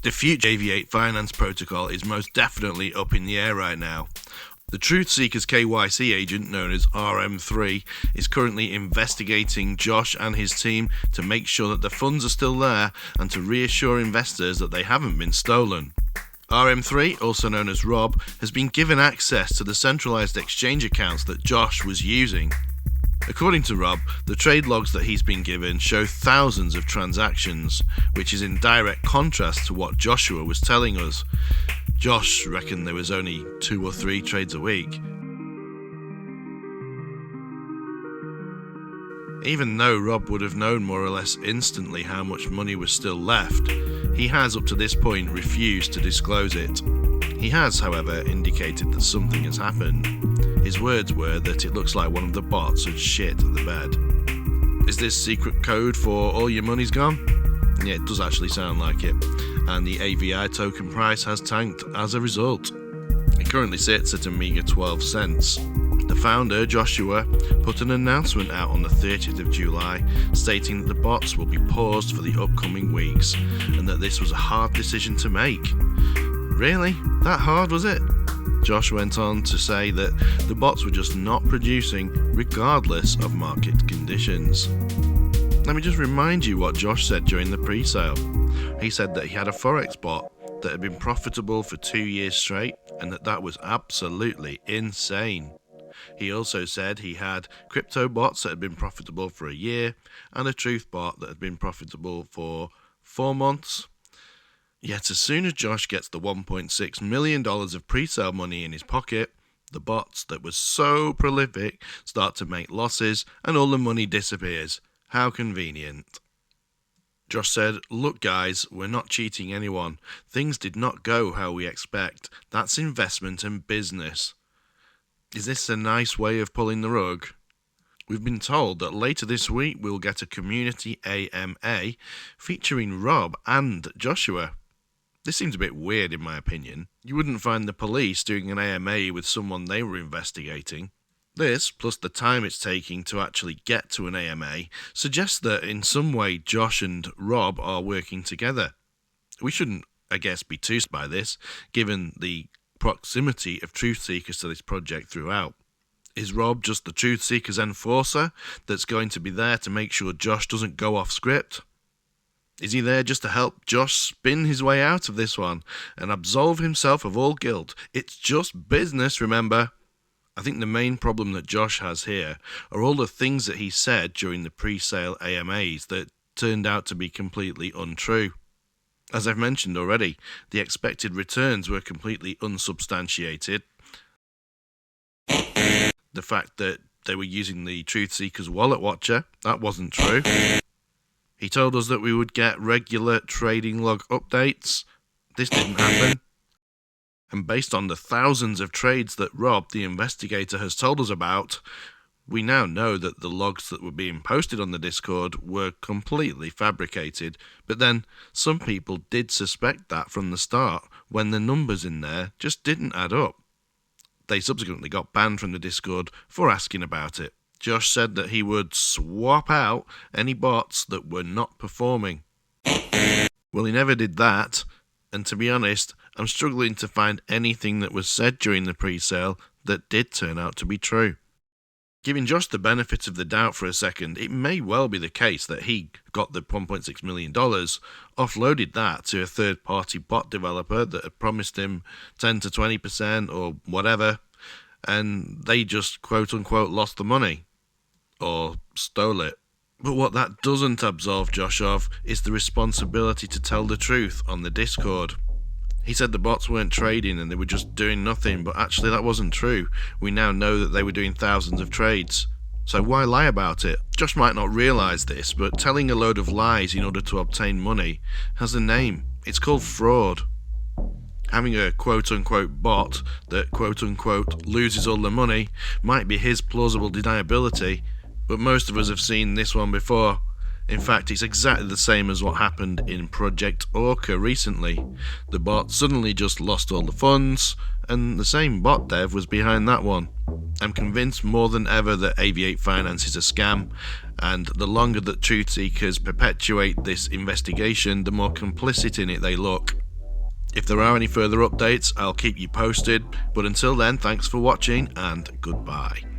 The future Aviate Finance protocol is most definitely up in the air right now. The Truth Seekers KYC agent, known as RM3, is currently investigating Josh and his team to make sure that the funds are still there and to reassure investors that they haven't been stolen. RM3, also known as Rob, has been given access to the centralized exchange accounts that Josh was using. According to Rob, the trade logs that he's been given show thousands of transactions, which is in direct contrast to what Joshua was telling us. Josh reckoned there was only 2 or 3 trades a week. Even though Rob would have known more or less instantly how much money was still left, he has up to this point refused to disclose it. He has, however, indicated that something has happened. His words were that it looks like one of the bots had shit the bed. Is this secret code for all your money's gone? Yeah, it does actually sound like it. And the AVI token price has tanked as a result. It currently sits at a meager 12 cents. The founder, Joshua, put an announcement out on the 30th of July stating that the bots will be paused for the upcoming weeks and that this was a hard decision to make. Really? That hard, was it? Josh went on to say that the bots were just not producing regardless of market conditions. Let me just remind you what Josh said during the pre-sale. He said that he had a Forex bot that had been profitable for 2 years straight and that was absolutely insane. He also said he had crypto bots that had been profitable for a year and a truth bot that had been profitable for 4 months. Yet as soon as Josh gets the $1.6 million of pre-sale money in his pocket, the bots that were so prolific start to make losses and all the money disappears. How convenient. Josh said, "Look guys, we're not cheating anyone. Things did not go how we expect. That's investment and business." Is this a nice way of pulling the rug? We've been told that later this week we'll get a community AMA featuring Rob and Joshua. This seems a bit weird in my opinion. You wouldn't find the police doing an AMA with someone they were investigating. This, plus the time it's taking to actually get to an AMA, suggests that in some way Josh and Rob are working together. We shouldn't, I guess, be too surprised by this, given the proximity of Truth Seekers to this project throughout. Is Rob just the Truth Seekers enforcer that's going to be there to make sure Josh doesn't go off script? Is he there just to help Josh spin his way out of this one and absolve himself of all guilt? It's just business, remember? I think the main problem that Josh has here are all the things that he said during the pre-sale AMAs that turned out to be completely untrue. As I've mentioned already, the expected returns were completely unsubstantiated. The fact that they were using the Truth Seekers Wallet Watcher, that wasn't true. He told us that we would get regular trading log updates. This didn't happen. And based on the thousands of trades that Rob, the investigator, has told us about, we now know that the logs that were being posted on the Discord were completely fabricated. But then, some people did suspect that from the start, when the numbers in there just didn't add up. They subsequently got banned from the Discord for asking about it. Josh said that he would swap out any bots that were not performing. Well, he never did that, and to be honest, I'm struggling to find anything that was said during the pre-sale that did turn out to be true. Giving Josh the benefit of the doubt for a second, it may well be the case that he got the $1.6 million, offloaded that to a third-party bot developer that had promised him 10 to 20% or whatever, and they just quote-unquote lost the money. Or stole it. But what that doesn't absolve Josh of is the responsibility to tell the truth on the Discord. He said the bots weren't trading and they were just doing nothing, but actually that wasn't true. We now know that they were doing thousands of trades. So why lie about it? Josh might not realise this, but telling a load of lies in order to obtain money has a name. It's called fraud. Having a quote-unquote bot that quote-unquote loses all the money might be his plausible deniability, but most of us have seen this one before. In fact, it's exactly the same as what happened in Project Orca recently. The bot suddenly just lost all the funds, and the same bot dev was behind that one. I'm convinced more than ever that Aviate Finance is a scam, and the longer that truth seekers perpetuate this investigation, the more complicit in it they look. If there are any further updates, I'll keep you posted, but until then, thanks for watching and goodbye.